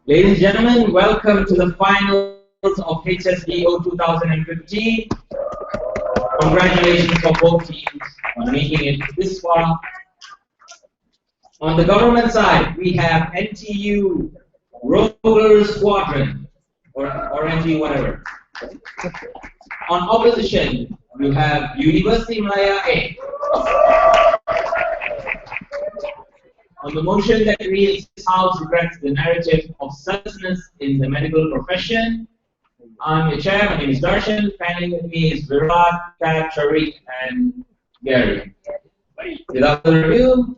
Ladies and gentlemen, welcome to the finals of HSDO 2015. Congratulations for both teams on making it this far. On the government side, we have NTU Roller Squadron, or NTU whatever. On opposition, you have Universiti Malaya A. On the motion that reads, House regrets the narrative of selflessness in the medical profession. I'm your chair, my name is Darshan. Panelling with me is Behrad, Kat, Tariq, and Gary. Without further ado,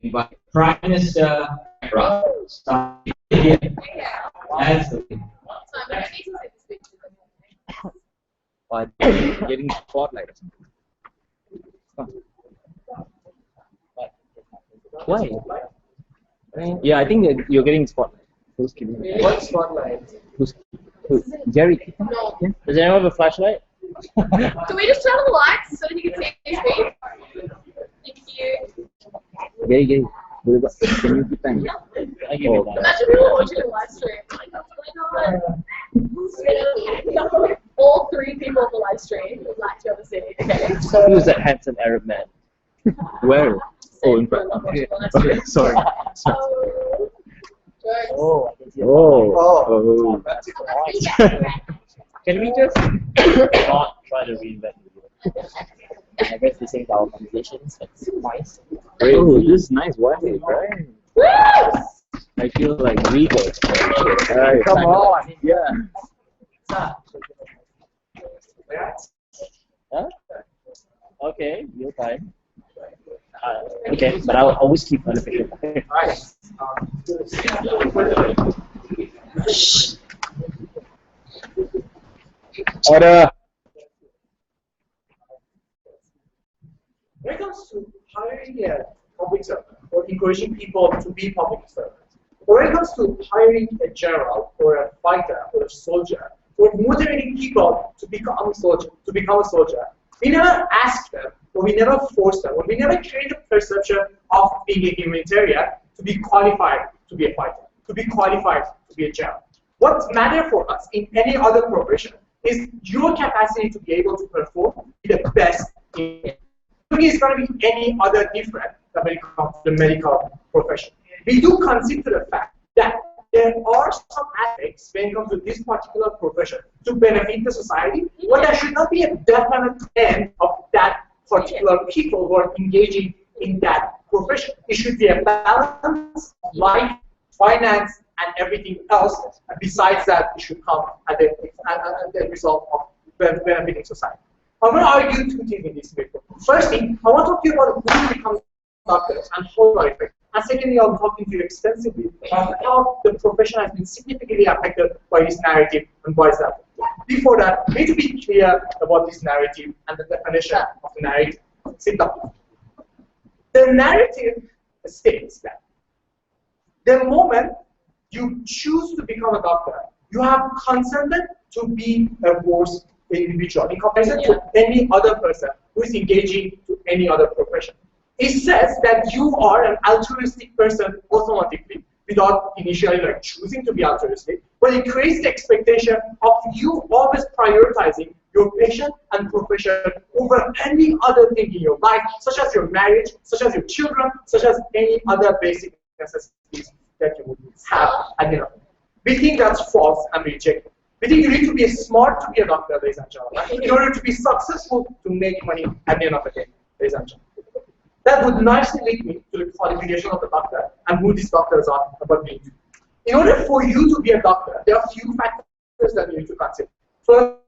invite Prime Minister Deborah. That's the thing. Getting spotlight. Why? Yeah, I think that you're getting spotlight. Who's giving? What spotlight? Who? Jerry? No. Yeah. Does anyone have a flashlight? Can we just turn on the lights so that you can see his face? Thank you. Gary. Can you keep time? I give you that. Imagine people watching a live stream. Like, what's going on? All three people on the live stream would like to oversee. Okay. Who's that handsome Arab man? Where? Oh, in front. Okay. Okay. Sorry. Oh. Oh. Can we just not try to reinvent the wheel? I guess this is our conversations. That's nice. Oh, this is nice wine, right? Woo! I feel like regal. Come on. Yeah. Huh? Okay, real time. Okay, but I'll always keep notification. Order. When it comes to hiring a public servant or encouraging people to be public servants, or when it comes to hiring a general or a fighter or a soldier, or motivating people to become a soldier, we never ask them, or we never force them, or we never create a perception of being a humanitarian to be qualified to be a fighter, to be qualified to be a general. What matters for us in any other profession is your capacity to be able to perform the best in it. It's going to be any other different than when it comes to the medical profession. We do consider the fact that there are some aspects when it comes to this particular profession to benefit the society, but there should not be a definite end of that particular people who are engaging in that profession. It should be a balance, life, finance, and everything else. And besides that, it should come at the result of benefiting society. I'm going to argue two things in this paper. First thing, I want to talk to you about who becomes doctors and how they affect. And secondly, I'm talking to you extensively about how the profession has been significantly affected by this narrative and why is that. Before that, we need to be clear about this narrative and the definition of the narrative. Sit down. The narrative states that the moment you choose to become a doctor, you have consented to be a worse individual in comparison to any other person who is engaging to any other profession. It says that you are an altruistic person automatically without initially choosing to be altruistic, but it creates the expectation of you always prioritizing your patient and profession over any other thing in your life, such as your marriage, such as your children, such as any other basic necessities that you would have at the end of it. We think that's false and we reject it. We think you need to be smart to be a doctor, ladies and gentlemen, in order to be successful to make money at the end of the day, ladies and gentlemen. That would nicely lead me to the qualification of the doctor and who these doctors are and what they do. In order for you to be a doctor, there are a few factors that you need to consider. First,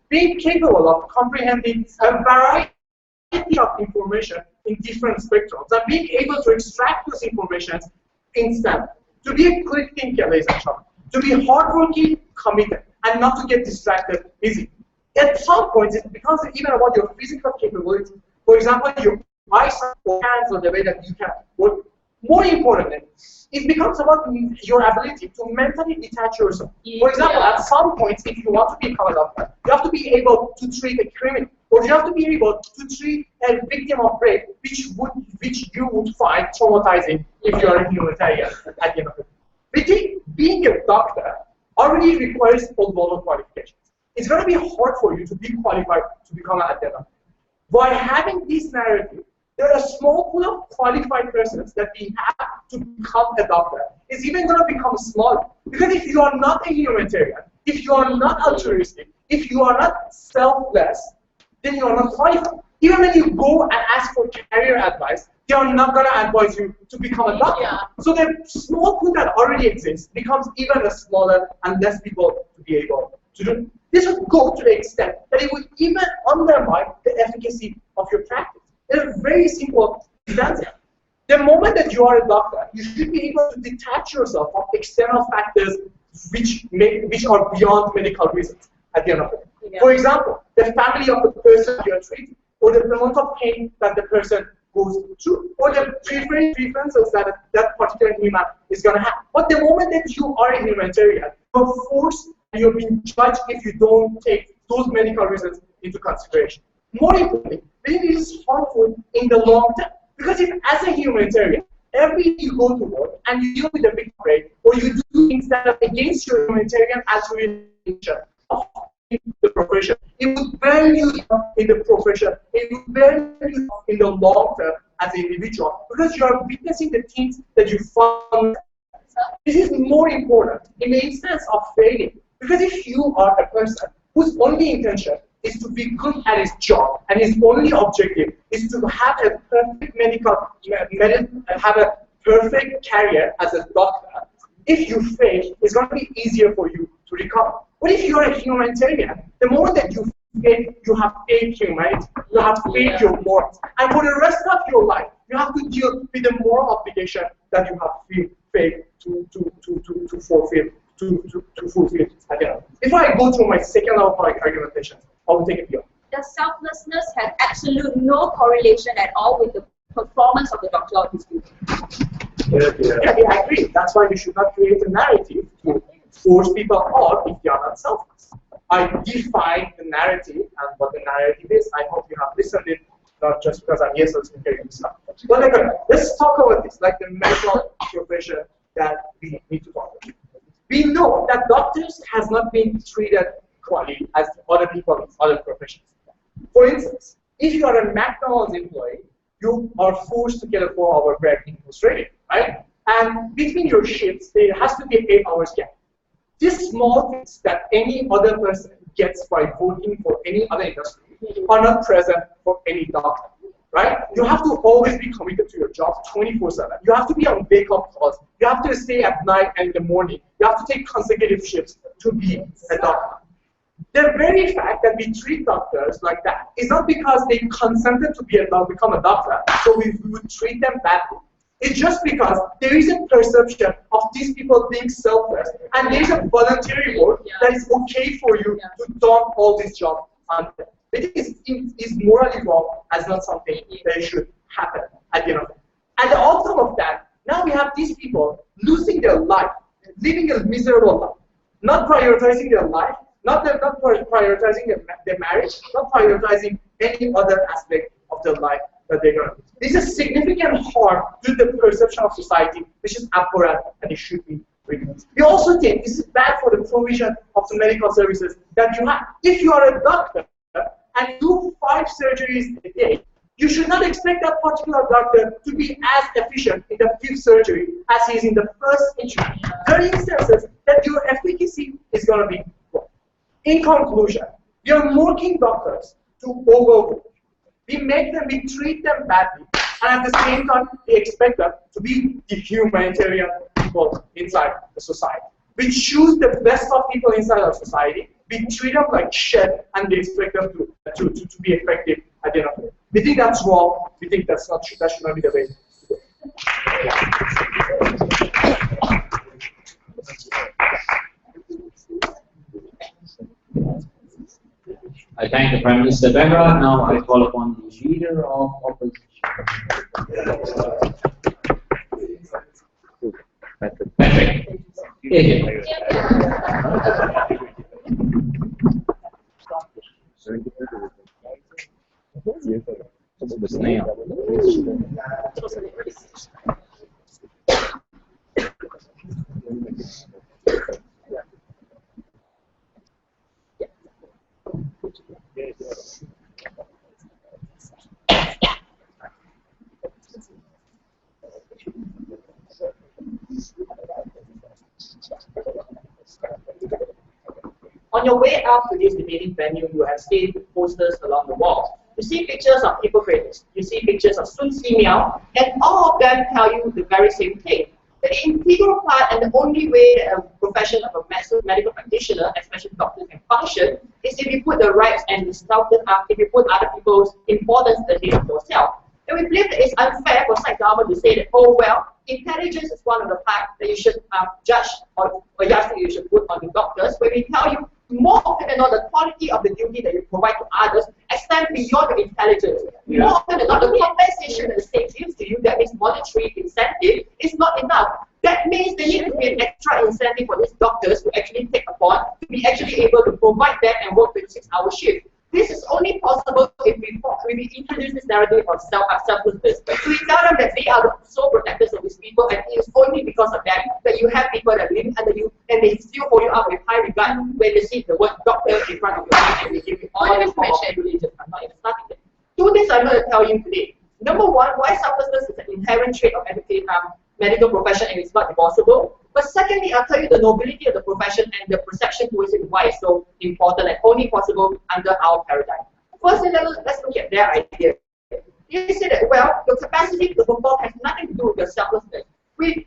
being capable of comprehending a variety of information in different spectrums and being able to extract those information instantly. To be a quick thinker, ladies and gentlemen. To be hardworking, committed, and not to get distracted easily. At some point, it becomes even about your physical capability. For example, your eyesight or hands or the way that you can work. More importantly, it becomes about your ability to mentally detach yourself. For example, at some point, if you want to become a doctor, you have to be able to treat a criminal, or you have to be able to treat a victim of rape, which you would find traumatizing if you are a humanitarian at the end of it. Being a doctor already requires a lot of qualifications. It's going to be hard for you to be qualified to become an attendant. By having this narrative, there are a small pool of qualified persons that we have to become a doctor. It's even going to become smaller. Because if you are not a humanitarian, if you are not altruistic, if you are not selfless, then you are not qualified. Even when you go and ask for career advice, they are not going to advise you to become a doctor. Yeah. So the small pool that already exists becomes even smaller and less people to be able to do. This would go to the extent that it would even undermine the efficacy of your practice. It's a very simple example. The moment that you are a doctor, you should be able to detach yourself from external factors which are beyond medical reasons at the end of it. Yeah. For example, the family of the person you are treating, or the amount of pain that the person goes through, or the preferences that that particular human is going to have. But the moment that you are a humanitarian, you're forced and you're being judged if you don't take those medical reasons into consideration. More importantly, it is harmful in the long term. Because if, as a humanitarian, every day you go to work and you deal with a big break, or you do things that are against your humanitarian altruism of the profession, it would burn you in the profession, it would burn you in the long term as an individual, because you are witnessing the things that you found. This is more important in the instance of failing, because if you are a person whose only intention is to be good at his job, and his only objective is to have a perfect have a perfect career as a doctor, if you fail, it's going to be easier for you to recover. But if you are a humanitarian, the moment that you fail, you have failed humanity, you have failed your morals, and for the rest of your life, you have to deal with the moral obligation that you have failed to fulfill. If I go through my second level argumentation, I will take it here. The selflessness has absolute no correlation at all with the performance of the doctor or his duty. Yeah, I agree. That's why we should not create a narrative to force people out if they are not selfless. I define the narrative and what the narrative is. I hope you have listened it, not just because I'm here so to hear you stuff. But let's talk about this, like the medical profession that we need to talk about. We know that doctors has not been treated equally as other people in other professions. For instance, if you are a McDonald's employee, you are forced to get a 4-hour break in Australia, right? And between your shifts, there has to be an 8 hours gap. These small things that any other person gets by working for any other industry are not present for any doctor, right? You have to always be committed to your job 24/7. You have to be on wake-up calls. You have to stay at night and in the morning. You have to take consecutive shifts to be a doctor. The very fact that we treat doctors like that is not because they consented to become a doctor, so we would treat them badly. It's just because there is a perception of these people being selfless, and there is a voluntary work that is okay for you to dump all this job on them. It is morally wrong as not something that should happen at the end of it. And the outcome of that, now we have these people losing their life, living a miserable life, not prioritizing their life, not prioritizing their marriage, not prioritizing any other aspect of their life that they're going to do. This is significant harm to the perception of society, which is abhorrent and it should be removed. We also think this is bad for the provision of the medical services that you have. If you are a doctor and do 5 surgeries a day, you should not expect that particular doctor to be as efficient in the 5th surgery as he is in the 1st injury. There are instances that your efficacy is going to be wrong. In conclusion, we are working doctors to overwork. We treat them badly, and at the same time, we expect them to be the humanitarian people inside the society. We choose the best of people inside our society. We treat them like shit, and we expect them to be effective at the end of it. We think that's wrong. We think that should not be the way to do it. I thank the Prime Minister Behrad. Now I call upon the leader of opposition. Patrick. Here. The snail. On your way out to this debating venue, you have seen posters along the wall. You see pictures of Hippocrates, you see pictures of Sun Si Miao, and all of them tell you the very same thing. The integral part and the only way that a profession of a medical practitioner, especially doctors, can function is if you put the rights and the stuff up, if you put other people's importance ahead of yourself. And we believe that it's unfair for side government to say that, oh well, intelligence is one of the parts that you should judge or that you should put on the doctors, where we tell you more often than not the quality of the duty that you provide to others extend beyond your intelligence. More often than not, the compensation that the state gives to you, that means monetary incentive, is not enough. That means there needs to be an extra incentive for these doctors to actually take upon, to be actually able to provide them and work 26-hour shift. This is only possible if we introduce this narrative of selflessness. So we tell them that they are the sole protectors of these people, and it is only because of them that you have people that live under you, and they still hold you up with high regard when they see the word doctor in front of you, and they give you all the information. I'm not even starting there. Two things I'm going to tell you today. Number one, why selflessness is an inherent trait of medical profession and it's not divorceable. But secondly, I'll tell you the nobility of the profession and the perception towards it, why it's so important and only possible under our paradigm. Firstly, let's look at their idea. They say that, well, your capacity to perform has nothing to do with your selflessness. We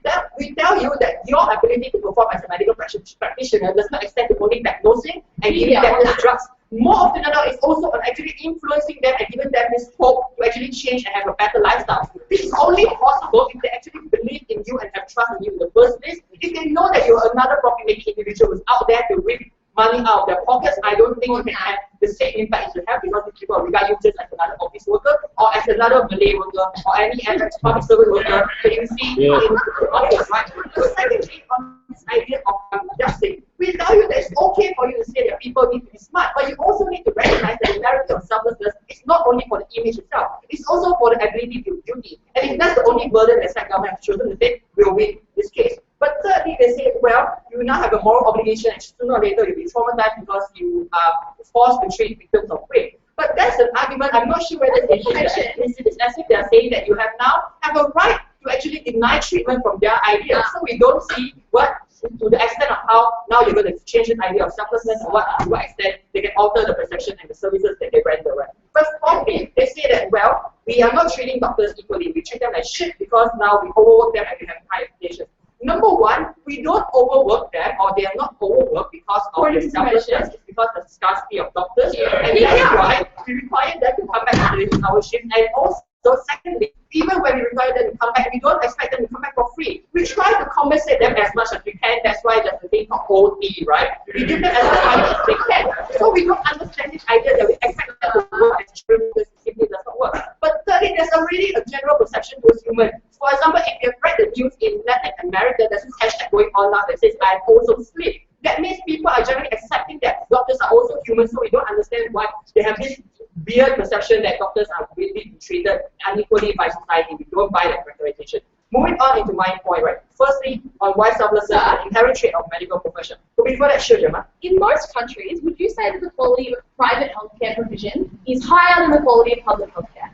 tell you that your ability to perform as a medical practitioner does not extend to only diagnosing and giving them these drugs. More often than not, it's also on actually influencing them and giving them this hope to actually change and have a better lifestyle. This is only possible if they actually believe in you and have trust in you in the first place. If they know that you're another profit-making individual who's out there to reap money out of their pockets, I don't think you can have the same impact you have, because these people regard you just as another office worker or as another Malay worker or any other public service worker that you see in the office, right? So secondly, on this idea of justice, we tell you that it's okay for you to say that people need to be smart, but you also need to recognize that the narrative of selflessness is not only for the image itself, it's also for the ability to do duty. And if that's the only burden that state government has chosen to take, we'll win this case. But thirdly, they say, well, you now have a moral obligation, and sooner or later you'll be traumatized because you are forced to treat victims of rape. But that's an argument. I'm not sure whether they should it's as if they are saying that you have a right to actually deny treatment from their idea. So we don't see what, to the extent of how now you're going to change the idea of selflessness, and to what extent they can alter the perception and the services that they render. Right? But fourthly, they say that, well, we are not treating doctors equally. We treat them like shit because now we overwork them and we have high expectations. Number one, we don't overwork them, or they are not overworked because of the selflessness. It's because of the scarcity of doctors, and that's why we require them to come back to this hour shift. And also, secondly, even when we require them to come back, we don't expect them to come back for free. We try to compensate them as much as we can. That's why there's a thing called OT, right? We give them as much money as they can. So we don't understand this idea that we expect them to work as children, because it simply does not work. But thirdly, there's already a general perception towards humans. For example, if you've read the news in Latin America, there's this hashtag going on now that says, I also sleep. That means people are generally accepting that doctors are also human, so we don't understand why they have this weird perception that doctors are really treated unequally by society. We don't buy that characterization. Moving on into my point, right? Firstly, on why selflessness is an inherent trait of medical profession. But before that, sure, Gemma. In most countries, would you say that the quality of private healthcare provision is higher than the quality of public healthcare?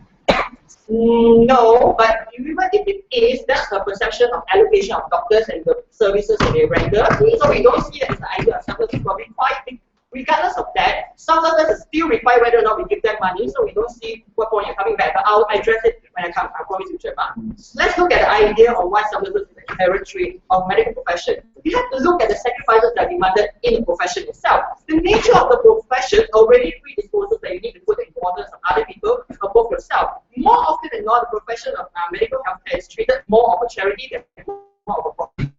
No, but even if it is, that's the perception of allocation of doctors and the services that they render. So we don't see that as the idea of selflessness, but we quite think, regardless of that, selflessness is still required whether or not we give them money, so we don't see what point you're coming back. But I'll address it when I come, I promise you, Gemma. Let's look at the idea of why selflessness is an inherent trait of medical profession. We have to look at the sacrifices that are demanded in the profession itself. The nature of the profession already predisposes that you need to put the importance of other people above yourself. More often than not, the profession of medical healthcare is treated more of a charity than more of a profit.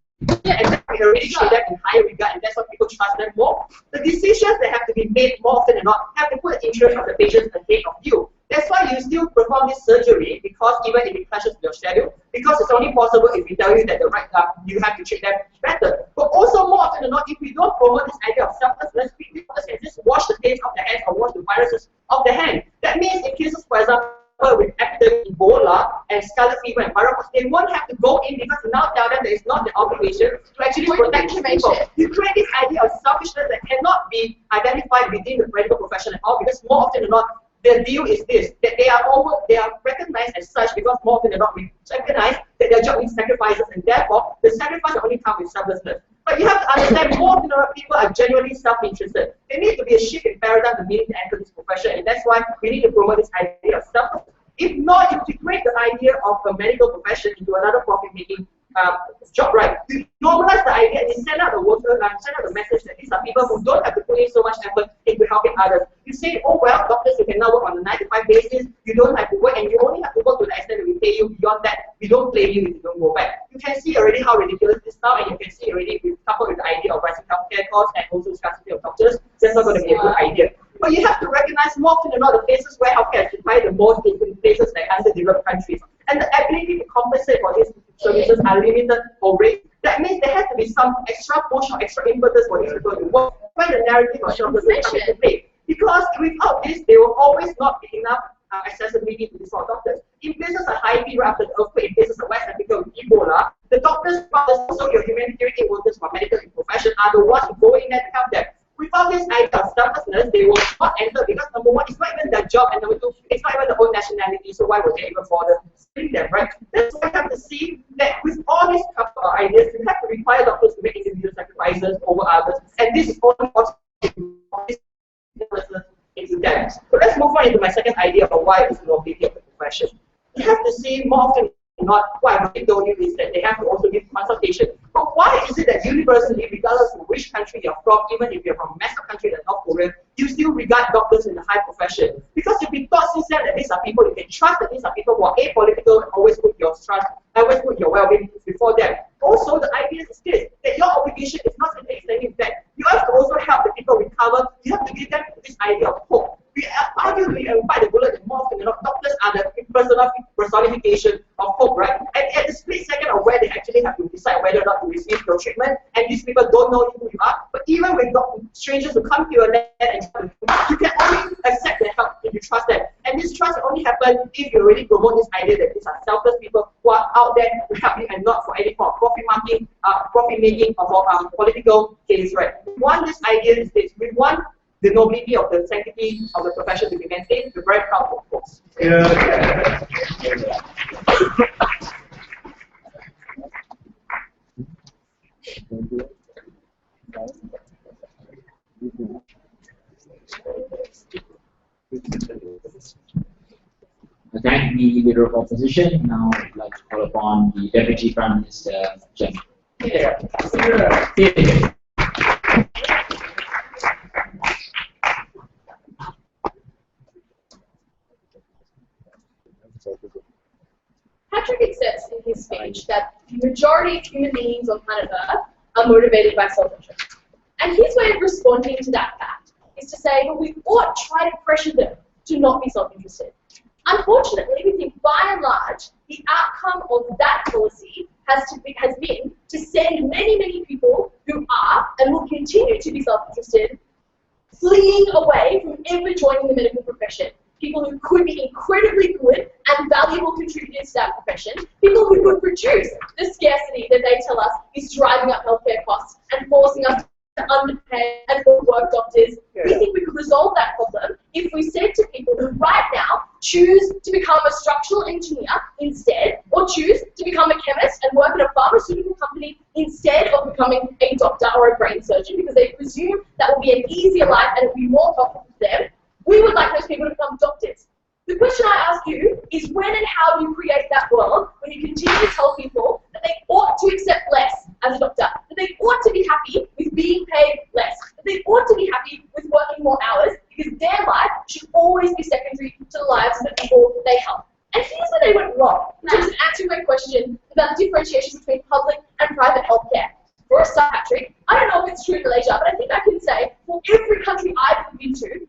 And we already treat them in higher regard, and that's why people trust them more. The decisions that have to be made more often than not have to put the interest of the patients ahead of you. That's why you still perform this surgery, because even if it clashes with your schedule, because it's only possible if we tell you that the right you have to treat them better. But also more often than not, if we don't promote this idea of selflessness, we can just wash the taste of the hands or wash the viruses of the hand. That means in cases, for example, with epidemic Ebola and scarlet fever and virus, they won't have to go in because you now tell them that it's not their obligation to actually protect these people. You create this idea of selfishness that cannot be identified within the medical profession at all, because more often than not, their view is this, that they are recognized as such because more often than not we recognize that their job needs sacrifices, and therefore the sacrifice only comes with selflessness. But you have to understand, more often than not, people are genuinely self-interested. There needs to be a shift in paradigm to meaning to enter this profession, and that's why we need to promote this idea of selflessness. If not, you integrate the idea of a medical profession into another profit-making job, right? You normalize the idea and you send out the message that these are people who don't have to put in so much effort into helping others. You say, oh well, doctors, you can now work on a 9-to-5 basis, you don't have to work, and you only have to work to the extent that we pay you. Beyond that, we don't blame you if you don't go back. You can see already how ridiculous this is now, and you can see already coupled with the idea of rising healthcare costs and also scarcity of doctors, that's not going to be a good idea. But you have to recognize more often than not the places where healthcare is required the most in places like underdeveloped countries. And the ability to compensate for these services are limited or raised. That means there has to be some extra push or extra impetus for these people to work when the narrative of selflessness comes into play. Because without this, there will always not be enough accessibility to these sort of doctors. In places like Haiti, after the earthquake, in places like West Africa with Ebola, the doctors, but also your humanitarian aid workers from medical profession are the ones who go in there to help them. Without this idea of selflessness, they will not enter because number one, it's not even their job, and number two, it's not even their own nationality, so why would they even bother saving them, right? That's why you have to see that with all these ideas, you have to require doctors to make individual sacrifices over others, and this is only possible into them. So let's move on into my second idea of why it's nobility of the profession. You have to see more often not what I've told you is that they have to also give consultation. But why is it that universally, regardless of which country you're from, even if you're from a massive country like North Korea, you still regard doctors in a high profession? Because you've been taught since then that these are people you can trust, that these are people who are apolitical and always put your trust, always put your well-being before them. Also, the idea is this, that your obligation is not simply extending back. You have to also help the people recover. You have to give them this idea of hope. We arguably bite the bullet that more often than not, doctors are the personification of hope, right? And at the split second of where they actually have to decide whether or not to receive your treatment, and these people don't know who you are, but even with strangers who come to your net and you can only accept their help if you trust them. And this trust only happens if you really promote this idea that these are selfless people who are out there to help you and not for any form of profit making or political gains, right? One, this idea is this. We want the nobility of the sanctity of the profession to be maintained. We're very proud of folks. Yeah. I thank the Leader of Opposition. Now I'd like to call upon the Deputy Prime Minister, Gemma. Yeah. Yeah. Patrick accepts in his speech that the majority of human beings on planet Earth are motivated by self-interest. And his way of responding to that fact is to say, well, we ought to try to pressure them to not be self-interested. Unfortunately, we think by and large, the outcome of that policy has been to send many, many people who are and will continue to be self-interested fleeing away from ever joining the medical profession. People who could be incredibly good and valuable contributors to that profession, people who could reduce the scarcity that they tell us is driving up healthcare costs and forcing us to underpay and overwork doctors. We think we could resolve that problem if we said to people who right now choose to become a structural engineer instead, or choose to become a chemist and work at a pharmaceutical company instead of becoming a doctor or a brain surgeon, because they presume that will be an easier life and it will be more profitable for them. We would like those people to become doctors. The question I ask you is when and how do you create that world when you continue to tell people that they ought to accept less as a doctor, that they ought to be happy with being paid less, that they ought to be happy with working more hours, because their life should always be secondary to the lives of the people they help. And here's where they went wrong. To just answer my question about the differentiation between public and private healthcare. For a start, Patrick, I don't know if it's true in Malaysia, but I think I can say for every country I've ever been to,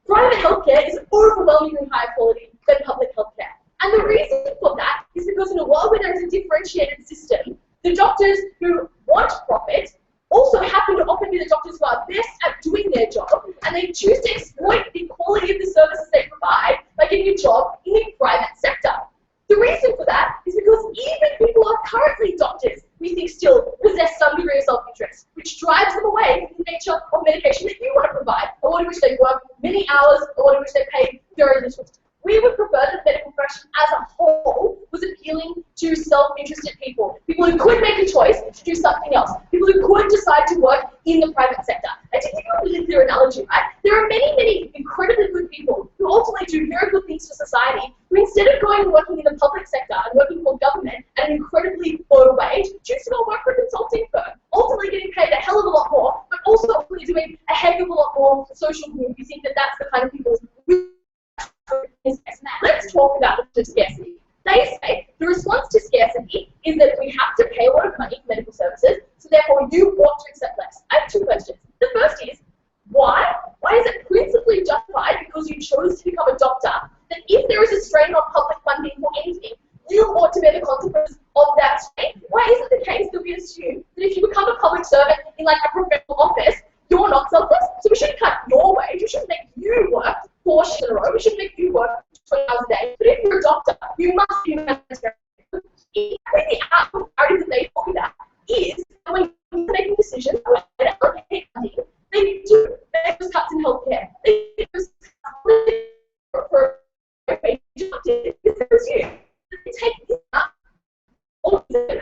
private healthcare is overwhelmingly higher quality than public healthcare. And the reason for that is because in a world where there is a differentiated system, the doctors who want profit also happen to often be the doctors who are best at doing their job, and they choose to exploit the quality of the services they provide by getting a job in the private sector. The reason for that is because even people who are currently doctors, we think still possess some degree of self-interest, which drives them away from the nature of medication that you want to provide, a world in which they work many hours, a world in which they pay very little. We would prefer that the medical profession as a whole was appealing to self-interested people who could make a choice to do something else, people who could decide to work in the private sector. And to give you a really clear analogy, right, there are many, many incredibly good people who ultimately do very good things for society, who instead of going and working in the public sector and working for government at an incredibly low wage, choose to go work for a consulting firm, ultimately getting paid a hell of a lot more, but also ultimately doing a heck of a lot more social good. You think that that's the kind of people who let's talk about the scarcity. They say the response to scarcity is that we have to pay a lot of money for medical services, so therefore you ought to accept less. I have two questions. The first is, why? Why is it principally justified because you chose to become a doctor that if there is a strain on public funding for anything, you ought to bear the consequences of that strain? Why is it the case that we assume that if you become a public servant in like a professional office, you're not selfless? So we shouldn't cut your wage, we shouldn't make you work 4 shifts in a row, we shouldn't make you work 20 hours a day. But if you're a doctor, you must be humanitarian. The outcome that they talk about is that when you're making decisions about where to allocate funding, they do make those cuts in healthcare. They do those cuts for doctors because they assume that they take this up all of them.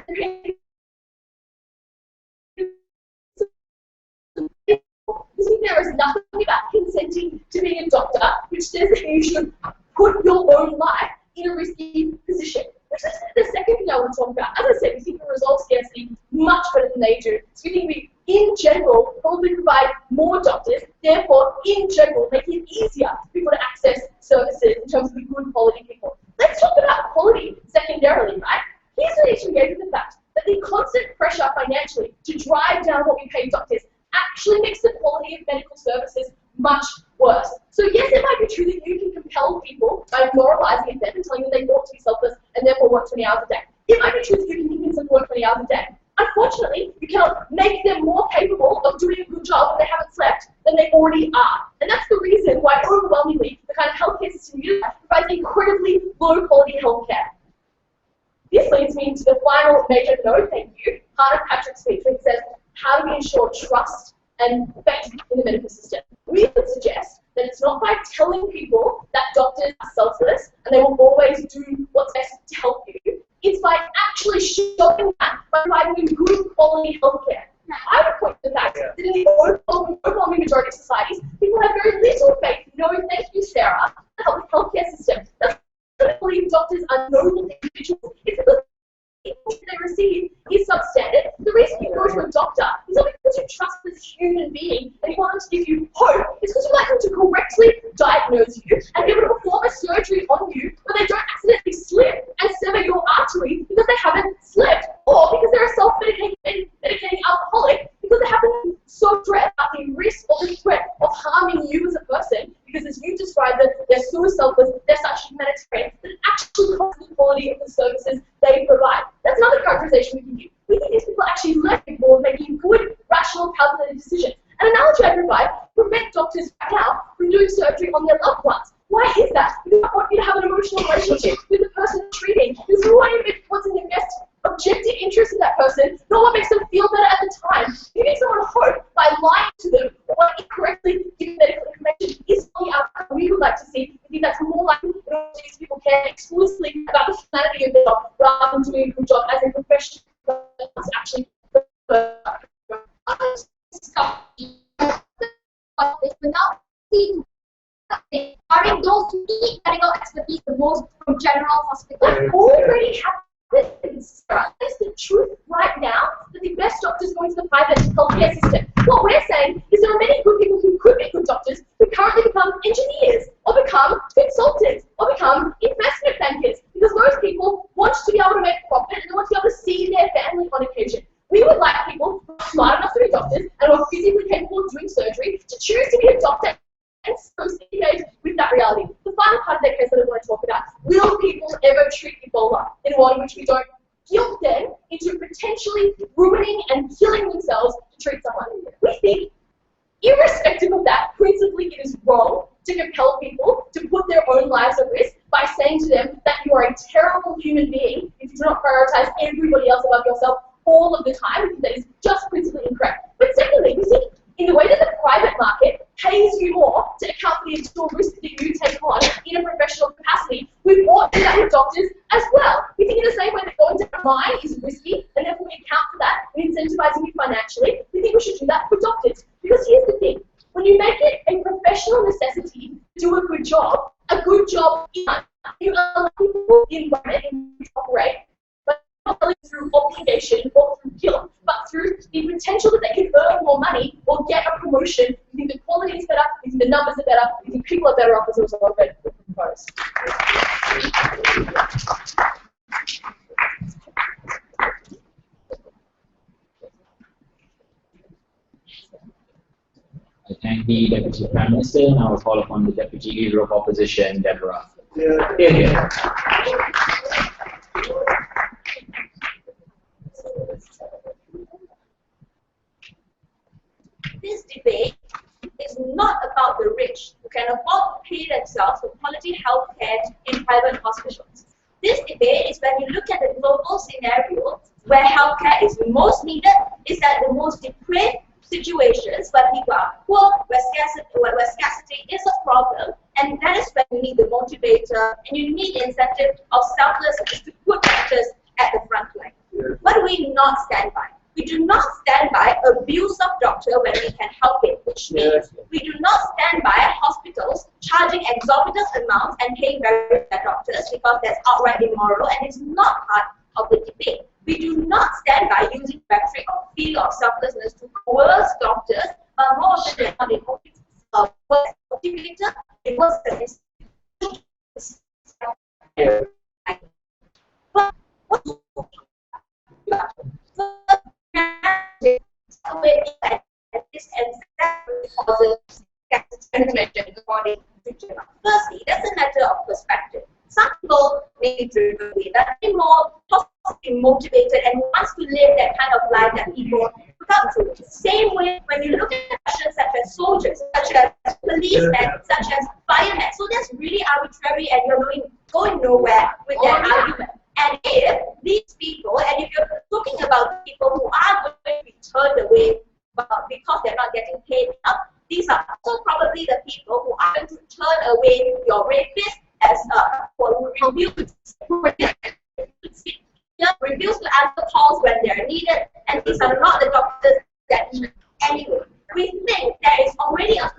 There is nothing about consenting to being a doctor which says that you should put your own life in a risky position. Which is the second thing I want to talk about. As I said, we think we resolve scarcity much better than they do. So we think we, in general, probably provide more doctors, therefore, in general, making it easier for people to access services in terms of the good quality people. Let's talk about quality secondarily, right? Here's where you should engage with the fact that the constant pressure financially to drive down what we pay doctors actually makes the quality of medical services much worse. So yes, it might be true that you can compel people by moralizing them and telling them they ought to be selfless and therefore work 20 hours a day. It might be true that you can convince them to work 20 hours a day. Unfortunately, you cannot make them more capable of doing a good job when they haven't slept than they already are. And that's the reason why overwhelmingly the kind of healthcare system you have provides incredibly low quality healthcare. This leads me to the final major note, thank you, part of Patrick's speech, where he says, how do we ensure trust and faith in the medical system? We would suggest that it's not by telling people that doctors are selfless and they will always do what's best to help you. It's by actually showing that by providing you good quality healthcare. Now, I would point to the fact that in the overwhelming majority of societies, people have very little faith, no thank you, Sarah, in the healthcare system. That's not believe doctors are noble individuals. It's because the information they receive is substandard. The reason you go to a doctor is not because you trust this human being and you want them to give you hope. It's because you like them to correctly diagnose you and be able to perform a surgery on you where they don't accidentally slip and sever your artery because they haven't slept, or because they're a self-medicating alcoholic because they haven't been so stressed about the risk or the threat of harming you as a person, because as you described it, they're so selfless, they're such humanitarian, that it actually costs the quality of the services they provide. That's another characterization we can give. We think these people are actually less capable of making good, rational, calculated decisions. An analogy I provide prevent doctors right now from doing surgery on their loved ones. Why is that? Because I want you to have an emotional relationship with the person treating. Because you want to what's in the best objective interest of that person, not what makes them feel better at the time. You give someone hope by lying to them or incorrectly giving medical information is the outcome we would like to see. I think that's more likely that these people care exclusively about the humanity of their job rather than doing a good job as a professional. Actually, without seeing hiring those who need medical expertise the most from general hospitals already happens. That's the truth right now, that the best doctors go into the private healthcare system. What we're saying is there are many good people who could be good doctors who currently become engineers or become consultants or become investment bankers, because those people want to be able to make profit and they want to be able to see their family on occasion. We would like people who are smart enough to be doctors and who are physically capable of doing surgery to choose to be a doctor and so engage with that reality. The final part of that case that I want to talk about, will people ever treat Ebola in a way in which we don't guilt them into potentially ruining and killing themselves to treat someone? We think, irrespective of that, principally it is wrong to compel people to put their own lives at risk by saying to them that you are a terrible human being if you do not prioritize everybody else above yourself all of the time. I think that is just principally incorrect. But secondly, we think in the way that the private market pays you more to account for the additional risk that you take on in a professional capacity, we ought to do that with doctors as well. We think in the same way that going down a mine is risky, and therefore we account for that in incentivizing you financially, we think we should do that for doctors. Because here's the thing, when you make it a professional necessity to do a good job is done. You allow people in government to operate, but not only through obligation or through guilt, but through the potential that they can earn more money or get a promotion. You think the quality is better, you think the numbers are better, you think people are better off as a result of it. I thank the Deputy Prime Minister, and I will call upon the Deputy Leader of Opposition, Deborah. Here. This debate is not about the rich who can afford to pay themselves for quality health care in private hospitals. This debate is when you look at the global scenario where healthcare is most needed, is at the most depraved situations where people are poor, where scarcity is a problem, and that is when you need the motivator and you need the incentive of selflessness to put doctors at the front line. What do we not stand by? We do not stand by abuse of doctor when we can help it, which means we do not stand by hospitals charging exorbitant amounts and paying very bad doctors because that's outright immoral and it's not part of the debate. We do not stand by using rhetoric or feel of selflessness to coerce doctors, but more often than not, it was motivator, it was the institution. But what Firstly, that's a matter of perspective. Some people may be driven with that, more positively motivated and wants to live that kind of life that people come to. Same way when you look at professions such as soldiers, such as policemen, such as firemen. So that's really arbitrary and you're going nowhere with that argument. And if these people, and if you're talking about people who are going to be turned away because they're not getting paid enough, these are also probably the people who are going to turn away your rapists as for refuse to answer calls when they're needed, and these are not the doctors that need anyway. We think there is already a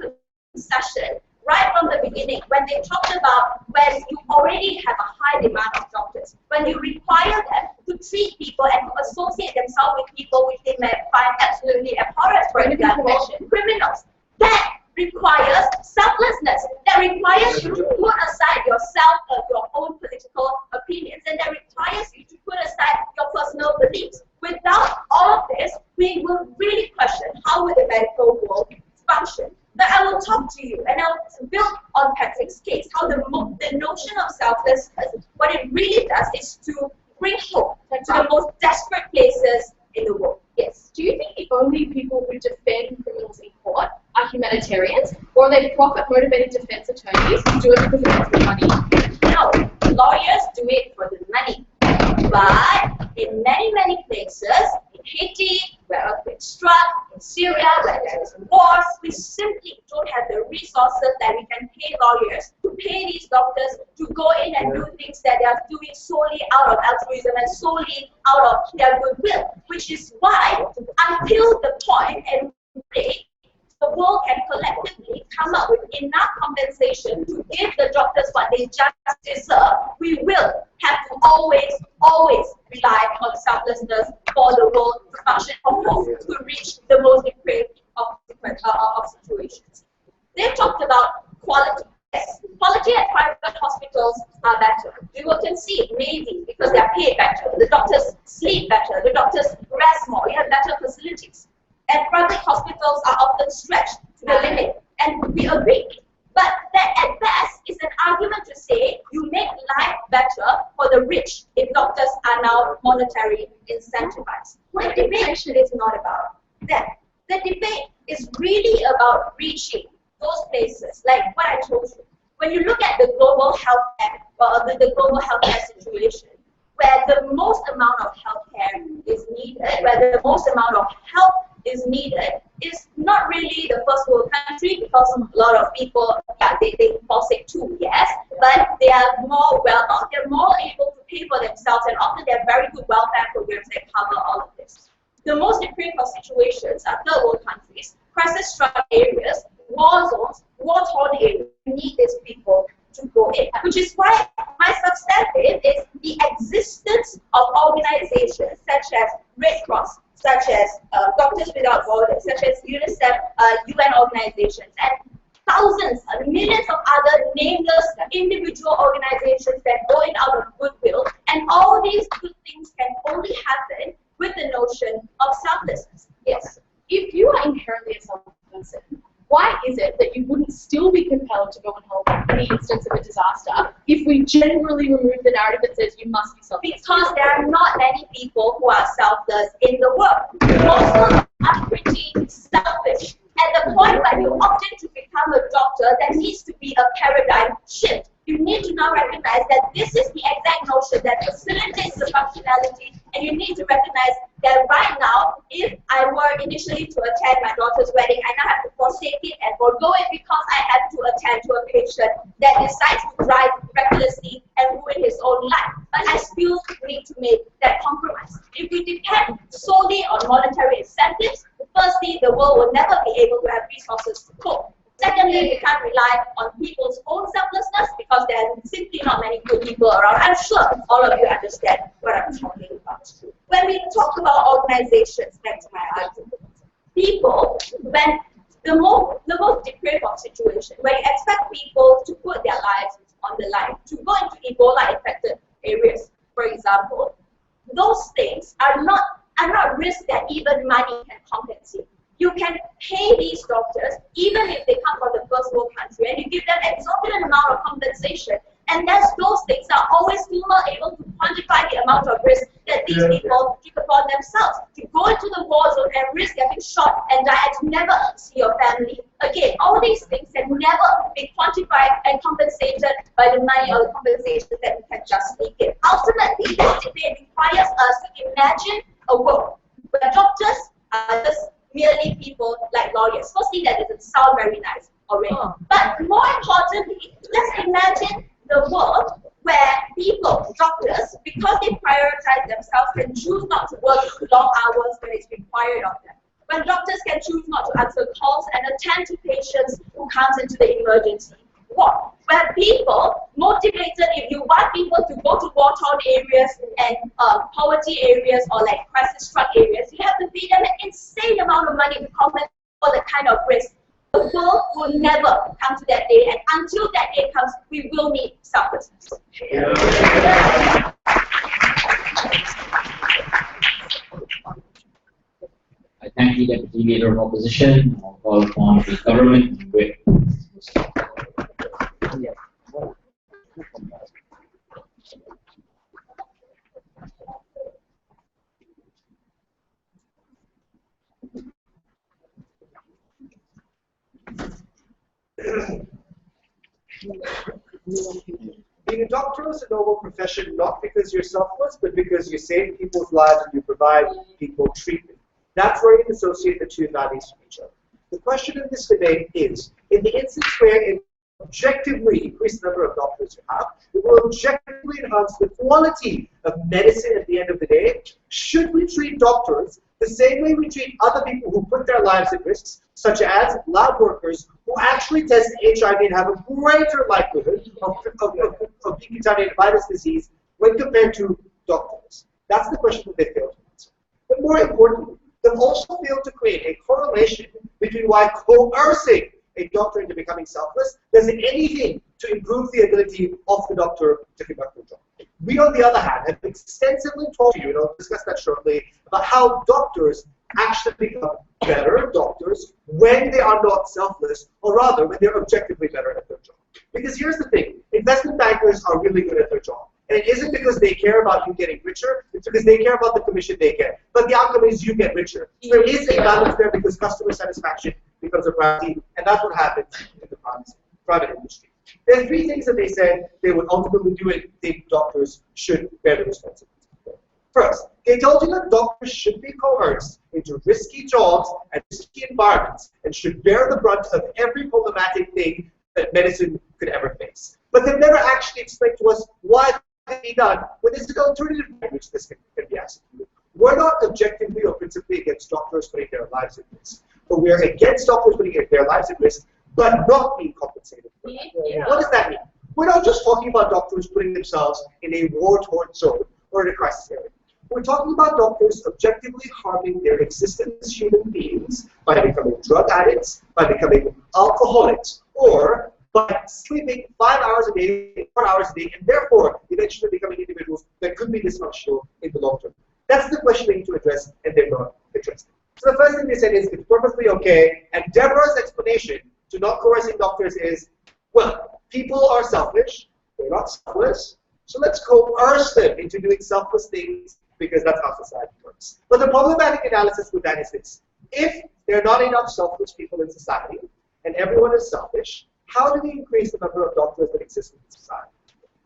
concession right from the beginning when they talked about when you already have a high demand of doctors, when you require them to treat people and to associate themselves with people which they may find absolutely abhorrent, for example, criminals. That requires selflessness. That requires you to put aside yourself, your own political opinions, and that requires you to put aside your personal beliefs. Without all of this, we will really question how would the medical world function. But I will talk to you, and I'll build on Patrick's case, how the notion of selflessness, what it really does is to bring hope to the most desperate places in the world. Yes. Do you think if only people who defend criminals in court are humanitarians, or are they profit-motivated defense attorneys who do it because it makes them money? No, lawyers do it for the money. But in many, many places, in Haiti, where earthquakes struck, in Syria, where there is wars, we simply don't have the resources that we can pay lawyers to pay these doctors to go in and do things that they are doing solely out of altruism and solely out of their goodwill. Which is why, until the point and day the world can collectively come up with enough compensation to give the doctors what they just deserve, we will have to always rely on selflessness for the world to function to reach the most depraved of situations. They've talked about quality. Yes, quality at private hospitals are better. You will concede, maybe, because they are paid better. The doctors sleep better. The doctors rest more. You have better facilities. And private hospitals are often stretched to the limit, and we agree. But that at best is an argument to say you make life better for the rich if doctors are now monetarily incentivized. The debate is not about that. The debate is really about reaching those places, like what I told you, when you look at the global healthcare, the global healthcare situation, where the most amount of healthcare is needed, where the most amount of help is needed, is not really the first world country, because a lot of people, yeah, they fall sick too, yes, but they are more well-off, they're more able to pay for themselves, and often they have very good welfare programs that cover all of this. The most depraved of situations are third world countries, crisis-struck areas, war zones, war-torn areas. We need these people to go in, which is why my substantive is the existence of organizations such as Red Cross, such as Doctors Without Borders, such as UNICEF, UN organizations, and thousands, millions of other nameless individual organizations that go in out of goodwill, and all these good things can only happen with the notion of selflessness. Yes. If you are inherently a selfless person, why is it that you wouldn't still be compelled to go and help in the instance of a disaster if we generally remove the narrative that says you must be selfless? Because there are not many people who are selfless in the world. Most of them are pretty selfish. At the point where you opt in to become a doctor, there needs to be a paradigm shift. You need to now recognize that this is the exact notion that facilitates the functionality, and you need to recognize that right now, if I were initially to attend my daughter's wedding, I now have to forsake it and forego it because I have to attend to a patient that decides to drive recklessly and ruin his own life. But I still need to make that compromise. If we depend solely on monetary incentives, firstly, the world will never be able to have resources to cope. Secondly, we can't rely on people's own selflessness because there are simply not many good people around. I'm sure all of you understand what I'm talking about. When we talk about organizations, back to my argument, people, when the most depraved of situation, where you expect people to put their lives on the line, to go into Ebola-infected areas, for example, those things are not risks that even money can compensate. You can pay these doctors, even if they come from the first world country, and you give them exorbitant amount of compensation. And those things are always still not able to quantify the amount of risk that these people take upon themselves. To go into the war zone and risk getting shot and die and to never see your family again. All these things can never be quantified and compensated by the money or the compensation that we can just give. Ultimately, this debate requires us to imagine a world where doctors are just merely people like lawyers. Firstly, that doesn't sound very nice already. But more importantly, let's imagine the world where people, doctors, because they prioritize themselves, can choose not to work long hours when it's required of them. When doctors can choose not to answer calls and attend to patients who comes into the emergency ward. Where people, motivated, if you want people to go to war-torn areas and poverty areas or like crisis-struck areas, you have to pay them an insane amount of money to compensate for the kind of risk. The world will never come to that day, and until that day comes, we will need selflessness. I thank the Deputy Leader of Opposition. I'll call upon the government to wait. Being a doctor is a noble profession not because you're selfless, but because you save people's lives and you provide people treatment. That's where you can associate the two values from each other. The question in this debate is, in the instance where it objectively increase the number of doctors you have, it will objectively enhance the quality of medicine at the end of the day. Should we treat doctors the same way we treat other people who put their lives at risk, such as lab workers who actually test HIV and have a greater likelihood of being contaminated by this disease when compared to doctors? That's the question that they failed to answer. But more importantly, they've also failed to create a correlation between why coercing a doctor into becoming selfless does anything to improve the ability of the doctor to conduct their job. We, on the other hand, have extensively told you, and I'll discuss that shortly, about how doctors actually become better doctors when they are not selfless, or rather, when they're objectively better at their job. Because here's the thing, investment bankers are really good at their job. And it isn't because they care about you getting richer, it's because they care about the commission they get. But the outcome is you get richer. So there is a balance there because customer satisfaction becomes a priority, and that's what happens private industry. There are three things that they said they would ultimately do and think doctors should bear the responsibility for. First, they told you that doctors should be coerced into risky jobs and risky environments and should bear the brunt of every problematic thing that medicine could ever face. But they've never actually explained to us why that can be done when there's an alternative way in which this can be executed. We're not objectively or principally against doctors putting their lives at risk, but we're against doctors putting their lives at risk but not being compensated for that. Yeah. What does that mean? We're not just talking about doctors putting themselves in a war-torn zone or in a crisis area. We're talking about doctors objectively harming their existence as human beings by becoming drug addicts, by becoming alcoholics, or by sleeping 5 hours a day, 4 hours a day, and therefore eventually becoming individuals that could be dysfunctional in the long term. That's the question they need to address, and they're not addressing. So the first thing they said is it's perfectly okay, and Deborah's explanation to not coercing doctors is, well, people are selfish, they're not selfless, so let's coerce them into doing selfless things because that's how society works. But the problematic analysis with that is this. If there are not enough selfless people in society, and everyone is selfish, how do we increase the number of doctors that exist in society?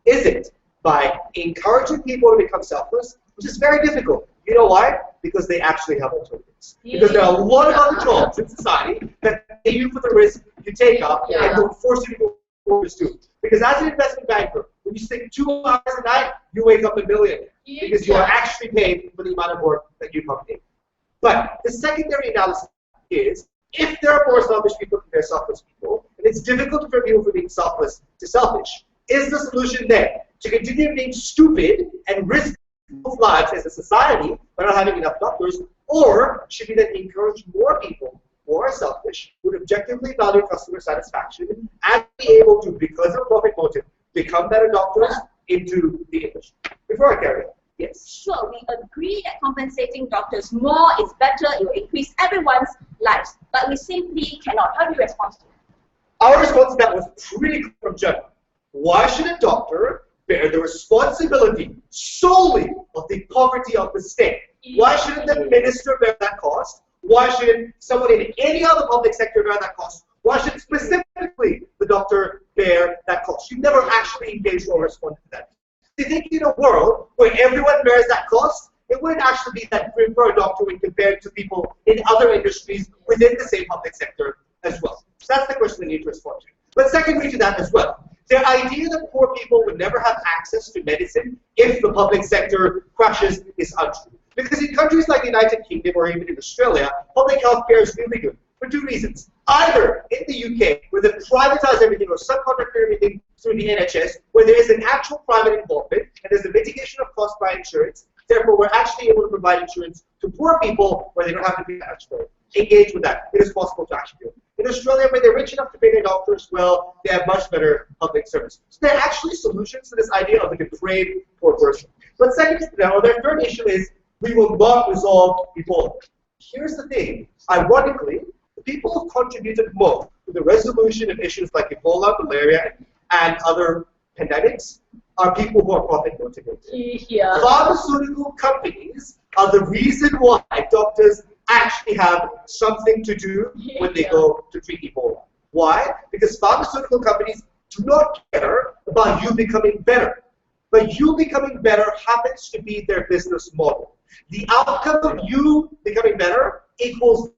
Is it by encouraging people to become selfless, which is very difficult? You know why? Because they actually have alternatives. Because there are a lot of other jobs in society that pay you for the risk you take up and don't force you to go forward to. Because as an investment banker, when you stick 2 hours a night, you wake up a millionaire. Because you are actually paid for the amount of work that you come in. But the secondary analysis is, if there are more selfish people than there are selfless people, and it's difficult for people from being selfless to selfish, is the solution there to continue being stupid and risk people's lives as a society by not having enough doctors, or should we then encourage more people who are selfish, who would objectively value customer satisfaction, and be able to, because of profit motive, become better doctors into the industry? Before I carry on, yes? Sure, we agree that compensating doctors more is better, it will increase everyone's lives, but we simply cannot. How do you respond to that? Our response to that was pretty clear from Gemma. Why should a doctor bear the responsibility solely of the poverty of the state? Why shouldn't the minister bear that cost? Why shouldn't someone in any other public sector bear that cost? Why should specifically the doctor bear that cost? You've never actually engaged or responded to that. You think in a world where everyone bears that cost, it wouldn't actually be that grim for a doctor when compared to people in other industries within the same public sector as well. So that's the question we need to respond to. But secondly to that as well, the idea that poor people would never have access to medicine if the public sector crashes is untrue. Because in countries like the United Kingdom or even in Australia, public health care is really good for two reasons. Either in the UK, where they privatize everything or subcontract everything through the NHS, where there is an actual private involvement and there's a mitigation of cost by insurance, therefore we're actually able to provide insurance to poor people where they don't have to be managed for it. Engage with that. It is possible to actually do it. In Australia, where they're rich enough to pay their doctors well, they have much better public service. So there are actually solutions to this idea of a depraved poor person. But second, now, their third issue is we will not resolve Ebola. Here's the thing. Ironically, the people who contributed most to the resolution of issues like Ebola, malaria, and other pandemics are people who are profit motivated. Yeah. Pharmaceutical companies are the reason why doctors actually have something to do when they go to treat Ebola. Why? Because pharmaceutical companies do not care about you becoming better. But you becoming better happens to be their business model. The outcome of you becoming better equals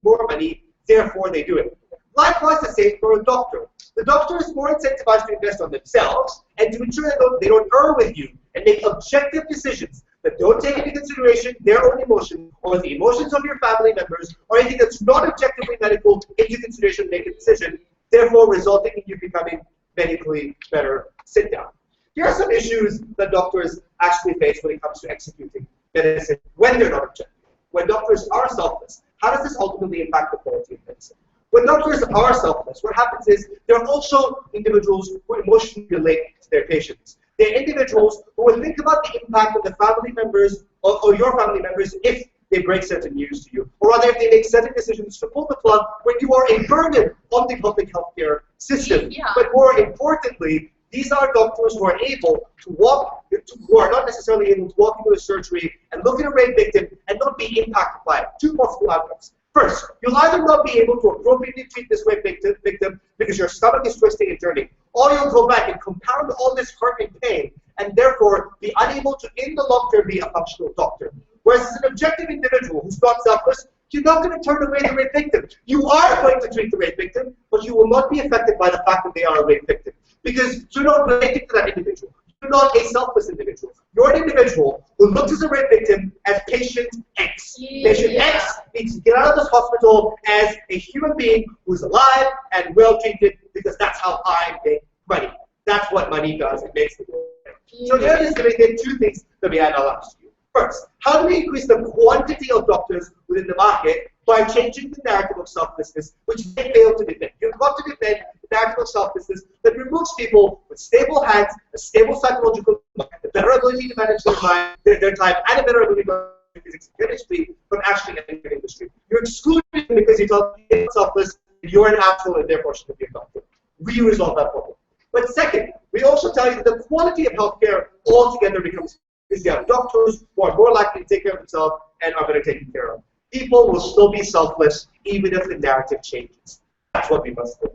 more money, therefore they do it. Likewise, the same for a doctor. The doctor is more incentivized to invest on themselves and to ensure that they don't err with you and make objective decisions that don't take into consideration their own emotions or the emotions of your family members or anything that's not objectively medical into consideration to make a decision, therefore resulting in you becoming medically better. Sit down. Here are some issues that doctors actually face when it comes to executing medicine when they're not objective. When doctors are selfless, how does this ultimately impact the quality of medicine? When doctors are selfless, what happens is they're also individuals who emotionally relate to their patients. They're individuals who will think about the impact of the family members or your family members if they break certain news to you, or rather if they make certain decisions to pull the plug when you are a burden on the public healthcare system. Yeah. But more importantly, these are doctors who are able to walk, who are not necessarily able to walk into a surgery and look at a rape victim and not be impacted by it. Two possible outcomes. First, you'll either not be able to appropriately treat this weight victim because your stomach is twisting and turning, or you'll go back and compound all this hurt and pain, and therefore be unable to, in the long term, be a functional doctor. Whereas as an objective individual who's not selfless, you're not going to turn away the rape victim. You are going to treat the rape victim, but you will not be affected by the fact that they are a rape victim. Because you're not related to that individual. You're not a selfless individual. You're an individual who looks at a rape victim as patient X. Patient X needs to get out of this hospital as a human being who's alive and well treated, because that's how I make money. That's what money does. It makes the world better. So here is the two things that we had I'll ask you. First, how do we increase the quantity of doctors within the market by changing the narrative of selflessness, which they fail to defend? You've got to defend the narrative of selflessness that removes people with stable hands, a stable psychological mind, a better ability to manage their time, and a better ability to manage physics and chemistry from actually entering the industry. You're excluding them because you're selfless, you're an asshole, and therefore shouldn't be a doctor. We resolve that problem. But second, we also tell you that the quality of healthcare altogether becomes, because you have doctors who are more likely to take care of themselves and are better taken care of. People will still be selfless even if the narrative changes. That's what we must do.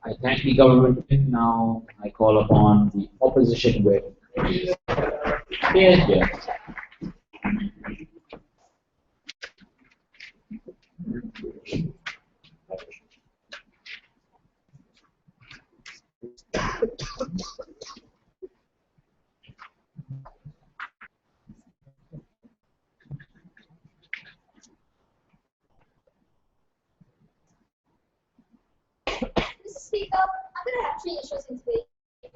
I thank the government. Now I call upon the opposition with here. Mr. Speaker, I'm going to have three issues in today.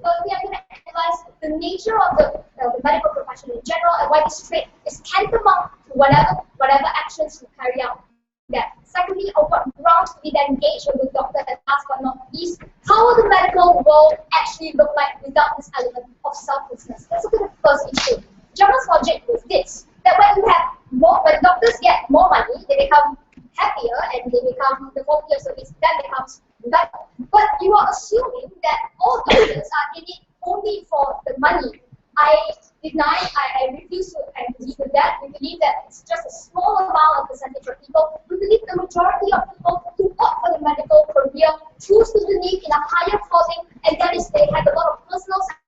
Firstly, I'm going to analyze the nature of the medical profession in general and why this trait is tantamount to whatever actions you carry out. That. Secondly, on what grounds we then engage with the doctor, and last but not least, how will the medical world actually look like without this element of selflessness? Let's look at the first issue. Gemma's logic was this: that when doctors get more money, they become happier and the quality of service then becomes better. But you are assuming that all doctors are in it only for the money. I refuse to believe in that. We believe that it's just a small amount of percentage of people. We believe the majority of people who opt for the medical career choose to believe in a higher calling, and that is they have a lot of personal sacrifices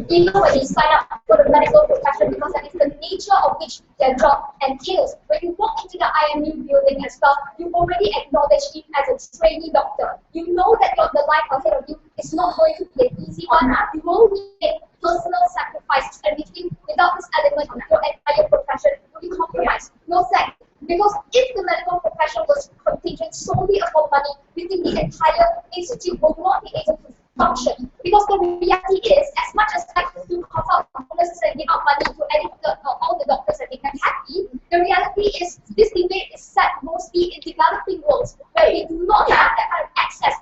even when they sign up for the medical profession, because that is the nature of which their job entails. When you walk into the IMU building as well, you already acknowledge it as a trainee doctor. You know that the life ahead of you is not going to be an easy one. You will need personal sacrifices, and we think without this element, your entire profession will be compromised. No thanks. Because if the medical profession was contingent solely upon money, we think the entire institute will not be able to function. Because the reality is, as much as I do cough out unnecessarily out money to educate all the doctors and make them happy, the reality is this debate is set mostly in developing worlds where we do not have that kind of access.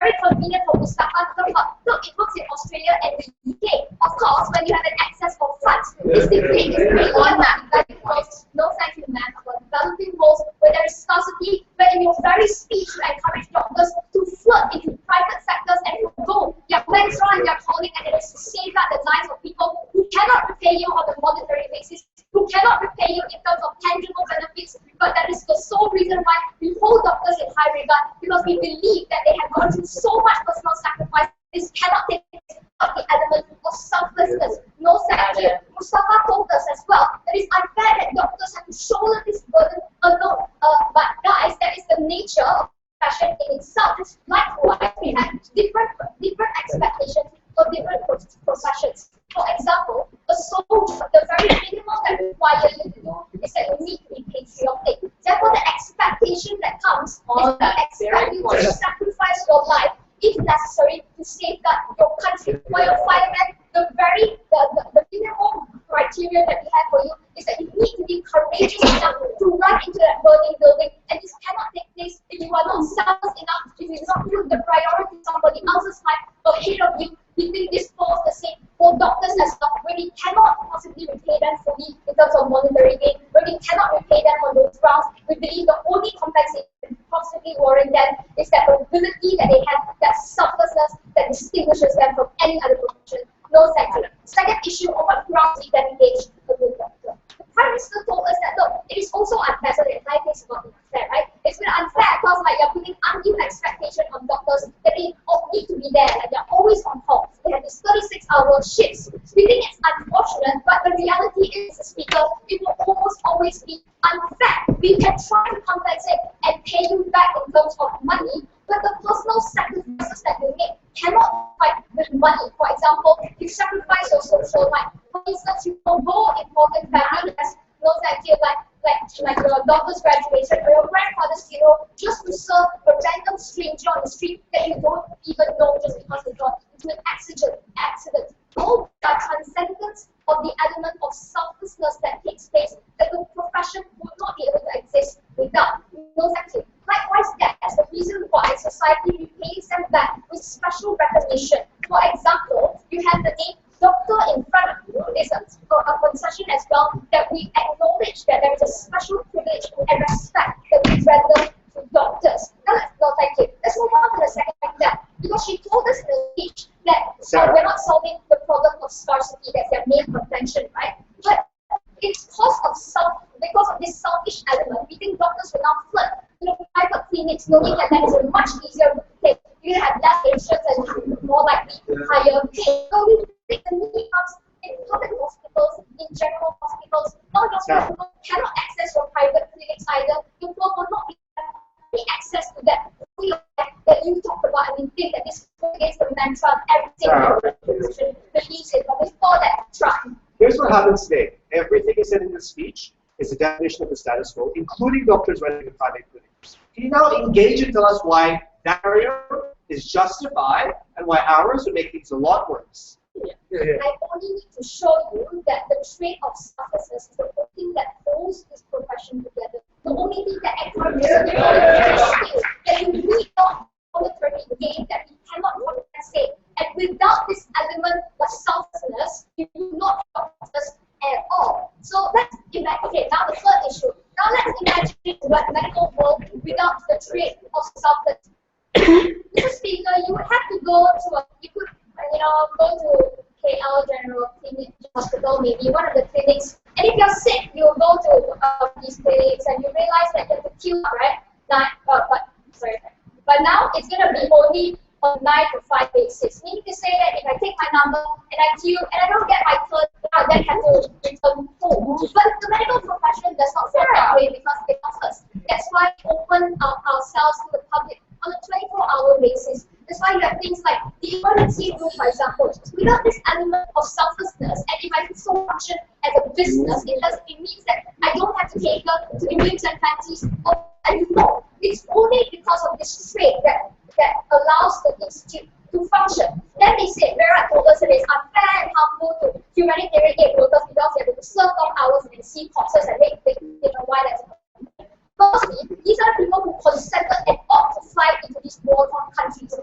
Very convenient for Moustafa to talk about. Look, it works in Australia and the UK. Of course, when you have an access of funds, this debate is beyond that. No thank you, ma'am, about developing worlds where there is scarcity, where in your very speech you encourage doctors to flirt into private sectors and to go their mantra and their calling, and it is to safeguard the lives of people who cannot repay you on a monetary basis, who cannot repay you in terms of tangible benefits, but that is the sole reason why we hold doctors in high regard, because we believe that they have gone through so much personal sacrifice. This cannot take place without the element of selflessness. No thank you. Moustafa told us as well that it's unfair that doctors have to shoulder this burden alone. But guys, that is the nature of profession in itself. Likewise, we have different expectations for different professions. For example, a soldier, the very minimum that requires you to do is that you need to be patriotic. Therefore, the expectation that comes is that expect you to sacrifice your life, if necessary, to safeguard your country. For your fireman, the minimum criteria that we have for you is that you need to be courageous enough to run into that burning building, and this cannot take place if you are not selfless enough, if you do not put the priority of somebody else's life ahead of you. We think this falls the same for for doctors as well, when we cannot possibly repay them fully in terms of monetary gain, when we cannot repay them on those grounds, we believe the only compensation possibly warrant them is that ability that they have, that selflessness that distinguishes them from any other profession. No second. Second issue, on what grounds we then engage a good doctor. The Prime Minister told us that, look, it is also unfair, so the entire case is not unfair, right? It's been unfair because like you're putting undue expectation on doctors that they need to be there, like they're always on call. They have these 36-hour shifts. We think it's unfortunate, but the reality is, Speaker, it will almost always be unfair. We can try to compensate and pay you back in terms of money, but the personal sacrifices that you make cannot fight with money. For example, you sacrifice your social life. For instance, you forgo important family as no thank you, like your daughter's graduation or your grandfather's funeral, just to serve a random stranger on the street that you don't even know just because they got into an accident. All are transcendence of the element of selflessness that takes place that the profession would not be able to exist without. No thank you. Likewise, that is the reason why society repays them back with special recognition. For example, you have the name doctor in front of you. There's a concession as well that we acknowledge that there is a special privilege and respect that we render to doctors. No, thank you. Let's move on to the second factor. Because she told us in the speech that we're not solving the problem of scarcity, that's their main contention, right? But it's because of this selfish element, we think doctors will now flood private clinics, knowing that is a much easier route to take. You have less patients and more likely higher pay. So we think the need comes in public hospitals, in general hospitals. Non-doctors cannot access your private clinics either. You will not be any access to that that you talk about. I mean, think that this is the mantra every single physician believes in. But before that, try. Here's what happens today. Everything is said in this speech is a definition of the status quo, including doctors running a private clinic. Can you now engage and tell us why that area is justified and why ours would make things a lot worse? I only need to show you that the trait of selflessness is the only thing that holds this profession together. The only thing that encourages that you need not monetary gain that we cannot compensate. And without this element of selflessness, you do not have us at all. So let's imagine, okay, now the third issue. Now let's imagine the medical world without the trait of selflessness. Mr. Speaker, you would have to go to go to KL General Clinic Hospital, maybe one of the clinics. And if you're sick, you will go to these clinics and you realize that you have to queue up, right? But now it's going to be only on 9 to 5 basis. Meaning to say that if I take my number and I queue and I don't get my turn, I then have to return home. But the medical profession does not work that way because it offers. That's why we open ourselves to the public on a 24-hour basis. That's why you have things like the emergency room, for example. Without this element of selflessness, and if I so function as a business, it means that I don't have to cater to the whims and fancies of anymore. It's only because of this trait that allows the institute to function. Then they say, Behrad told us it is unfair and harmful to humanitarian aid workers because they have to serve long hours and see corpses and make big why that's. Firstly, these are people who consented and opt to fly into these war-torn countries.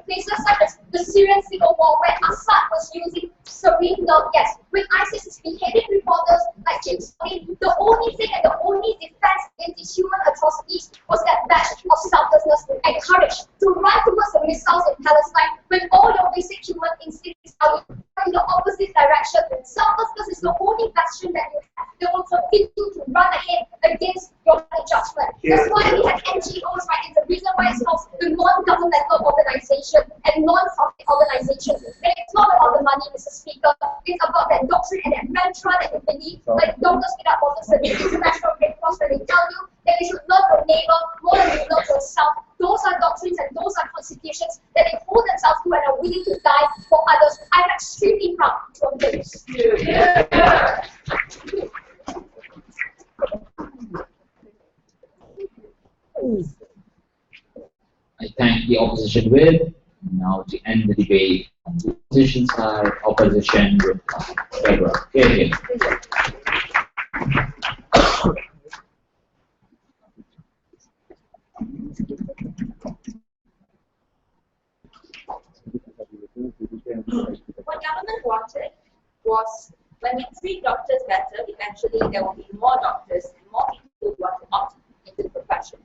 Places such as the Syrian civil war, where Assad was using sarin gas, when ISIS is beheading reporters like James, the only thing and the only defense against these human atrocities was that badge of selflessness and courage to run towards the missiles in Palestine when all your basic human instincts are in the opposite direction. Selflessness is the only bastion that you have that will continue to run ahead against your judgment. That's why we have NGOs, right? It's the reason why it's called the non-governmental organization and non-profit organization. And it's not about the money, Mr. Speaker. It's about that doctrine and that mantra that you believe, like Doctors Without Borders and the International Red Cross, when they tell you that you should love your neighbor more than you love yourself. Those are doctrines and those are constitutions that they hold themselves to and are willing to die for others. I'm extremely proud of this. I thank the opposition with. Now to end the debate on the opposition side, opposition with Deborah. Here. What government wanted was when we treat doctors better, eventually there will be more doctors and more people who want to opt into the profession.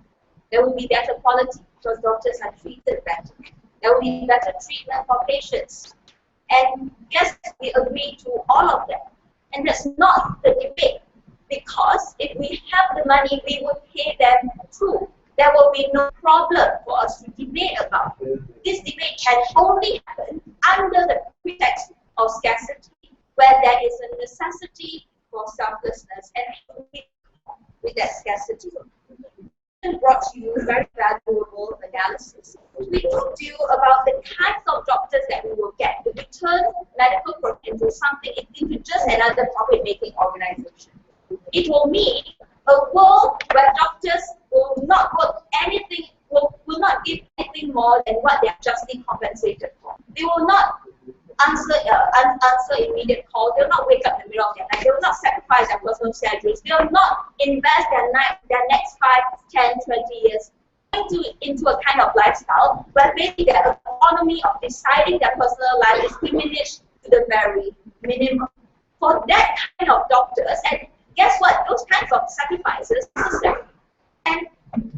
There will be better quality because doctors are treated better. There will be better treatment for patients. And yes, we agree to all of that. And that's not the debate. Because if we have the money, we would pay them too. There will be no problem for us to debate about. This debate can only happen under the pretext of scarcity, where there is a necessity for selflessness and with that scarcity. Brought to you very valuable analysis. We talked to you about the kinds of doctors that we will get to turn medical profession into something, into just another profit-making organization. It will mean a world where doctors will not work anything, will not give anything more than what they are justly compensated for. They will not answer immediate calls. They will not wake up in the middle of the night. They will not sacrifice their personal schedules. They will not invest their next 5, 10, 20 years into a kind of lifestyle where maybe their autonomy of deciding their personal life is diminished to the very minimum. For that kind of doctors, and guess what? Those kinds of sacrifices are necessary. And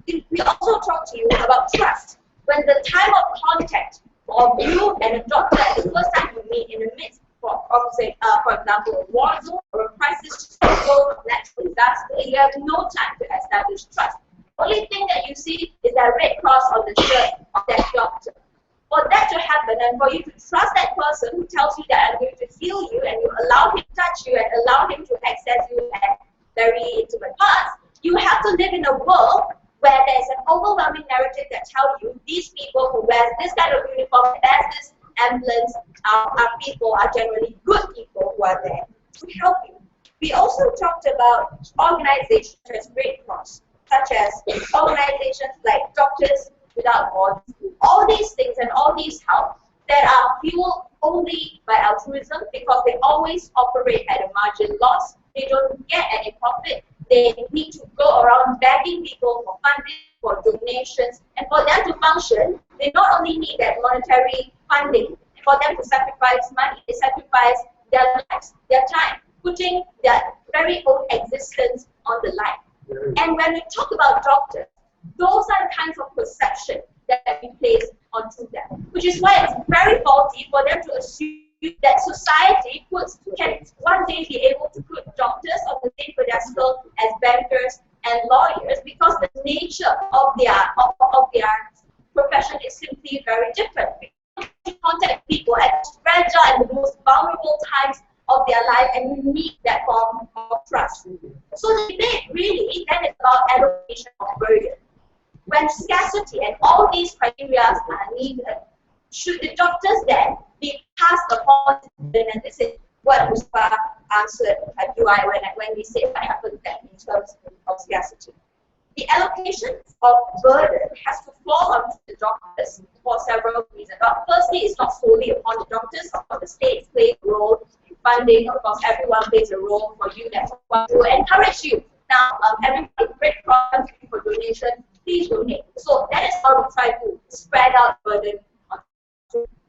we also talked to you about trust. When the time of contact of you and a doctor at the first time you meet in the midst of say, for example, a war zone or a crisis or natural disaster, you have no time to establish trust. The only thing that you see is that red cross on the shirt of that doctor. For that to happen and for you to trust that person who tells you that I'm going to heal you and you allow him to touch you and allow him to access you at very intimate parts, you have to live in a world where there's an overwhelming narrative that tells you these people who wear this kind of uniform, bears this emblems, are people, are generally good people who are there to help you. We also talked about organizations as Red Cross, such as organizations like Doctors Without Borders. All these things and all these help that are fueled only by altruism because they always operate at a margin loss. They don't get any profit. They need to go around begging people for funding, for donations, and for them to function, they not only need that monetary funding. For them to sacrifice money, they sacrifice their lives, their time, putting their very own existence on the line. And when we talk about doctors, those are the kinds of perception that we place onto them, which is why it's very faulty for them to assume that society can one day be able to put doctors on the same pedestal as bankers and lawyers because the nature of their profession is simply very different. You contact people at fragile and the most vulnerable times of their life, and you need that form of trust. So the debate really then is about allocation of burden. When scarcity and all these criteria are needed, should the doctors then be passed upon? And this is what Moustafa answered at UI when we say what happens then in terms of scarcity. The allocation of burden has to fall onto the doctors for several reasons. But firstly, it's not solely upon the doctors. Of course, the states play a role in funding. Of course, everyone plays a role for you. That's what to encourage you. Now, everybody, great programs for donation, please donate. So that is how we try to spread out burden.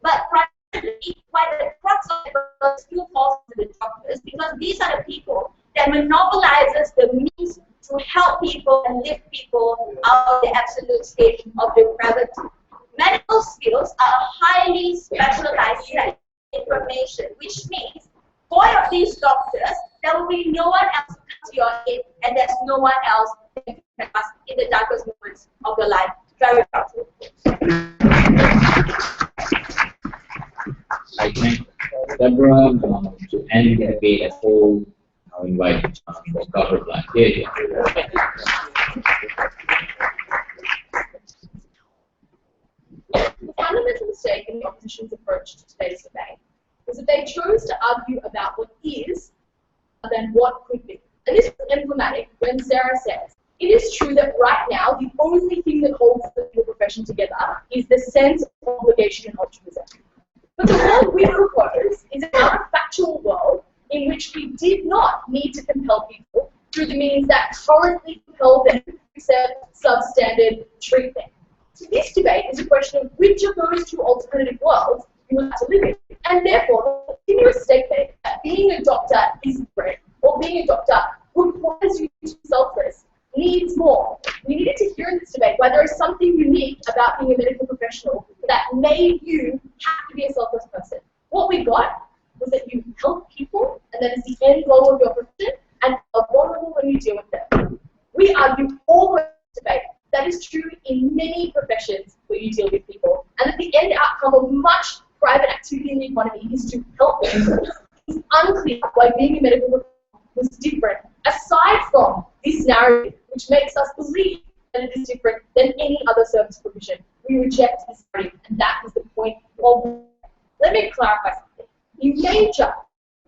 But primarily, why the crux of the burden still falls to the doctors, because these are the people that monopolizes the means to help people and lift people out of the absolute state of depravity. Medical skills are a highly specialized set of information, which means for these doctors, there will be no one else to come to your aid, and there's no one else that you can ask in the darkest moments of your life. Very powerful. I thank Deborah to end the debate as whole. I'll invite Cheang for cover flag. Yeah. The fundamental mistake in the opposition's approach to today's debate was that they chose to argue about what is rather than what could be. And this is emblematic when Sarah says, it is true that right now the only thing that holds the legal profession together is the sense of obligation and altruism. But the world we propose is an factual world in which we did not need to compel people through the means that currently compel them to accept substandard treatment. So this debate is a question of which of those two alternative worlds you would like to live in, and therefore you a statement that being a doctor is different, or being a doctor requires you to be selfless, needs more. We needed to hear in this debate why there is something unique about being a medical professional that made you have to be a selfless person. What we got was that you help people, and that is the end goal of your profession, and are vulnerable when you deal with them. We argue all the debate. That is true in many professions where you deal with people, and that the end outcome of much private activity in the economy is to help them. It's unclear why being a medical professional was different, aside from this narrative, which makes us believe that it is different than any other service provision. We reject this narrative, and that is the point of. Let me clarify something. The nature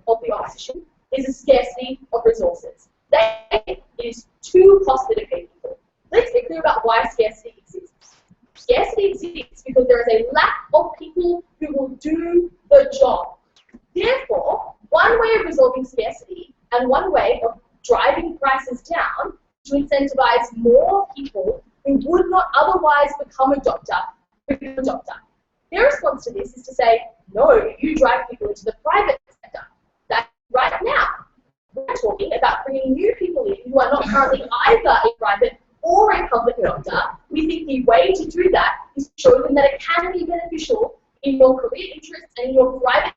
of the opposition is a scarcity of resources. It is too costly to pay people. Let's be clear about why scarcity exists. Scarcity exists because there is a lack of people who will do the job. Therefore, one way of resolving scarcity and one way of driving prices down is to incentivize more people who would not otherwise become a doctor to become a doctor. Their response to this is to say, no, you drive people into the private sector. That's right now. We're talking about bringing new people in who are not currently either a private or a public doctor. We think the way to do that is to show them that it can be beneficial in your career interests and in your private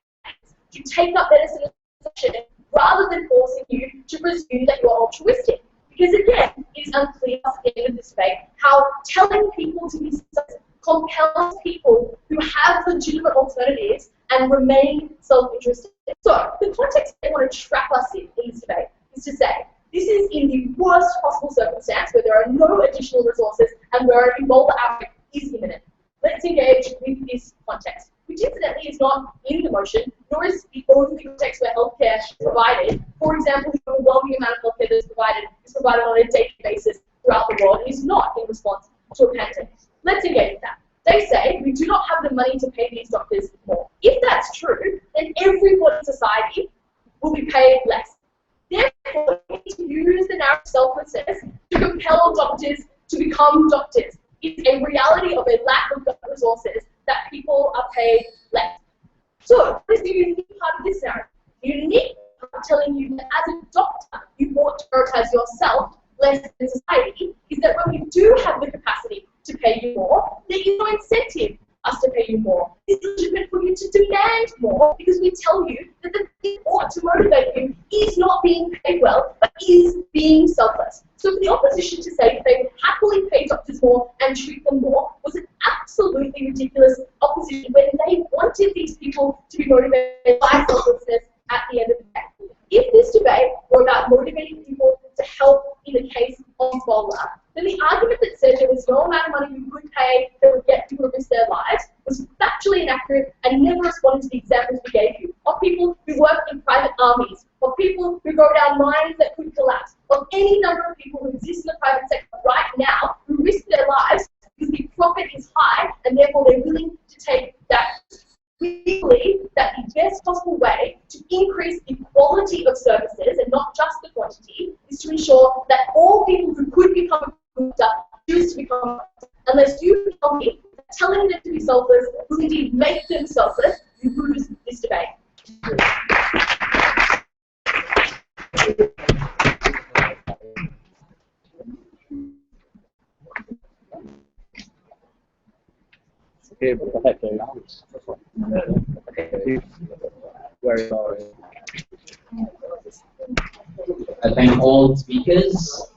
to take up medicine as a profession rather than forcing you to presume that you are altruistic. Because again, it is unclear at the end of this debate how telling people to be selfless compels people who have legitimate alternatives and remain self-interested. So the context they want to trap us in this debate is to say, this is in the worst possible circumstance where there are no additional resources and where an Ebola outbreak is imminent. Let's engage with this context, which incidentally is not in the motion, nor is the only context where healthcare is provided. For example, the overwhelming amount of healthcare that is provided on a daily basis throughout the world is not in response to a pandemic. Let's engage with that. They say we do not have the money to pay these doctors more. If that's true, then everybody in society will be paid less. Therefore, we need to use the narrative of selflessness to compel doctors to become doctors. It's a reality of a lack of resources that people are paid less. So, what is the unique part of this narrative? The unique part of telling you that as a doctor, you ought to prioritize yourself less than society is that when we do have the capacity to pay you more, there is no incentive us to pay you more. It's legitimate for you to demand more because we tell you that the thing ought to motivate you is not being paid well, but is being selfless. So for the opposition to say that they would happily pay doctors more and treat them more was an absolutely ridiculous opposition when they wanted these people to be motivated by selflessness at the end of the day. If this debate were about motivating people to help in the case of Ebola, then the argument that said there was no amount of money you could pay that would get people to risk their lives was factually inaccurate and never responded to the examples we gave you of people who work in private armies, of people who go down mines that could collapse, of any number of people who exist in the private sector right now who risk their lives because the profit is high and therefore they're willing to take that. We believe that the best possible way to increase the quality of services and not just the quantity is to ensure that all people who could become a doctor choose to become a doctor. Unless you tell me that telling them to be selfless will indeed make them selfless, you lose this debate. Okay, perfect. Very sorry. I thank all speakers.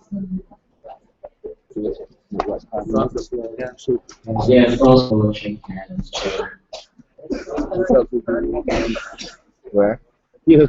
Yes, also shake hands. Where? You.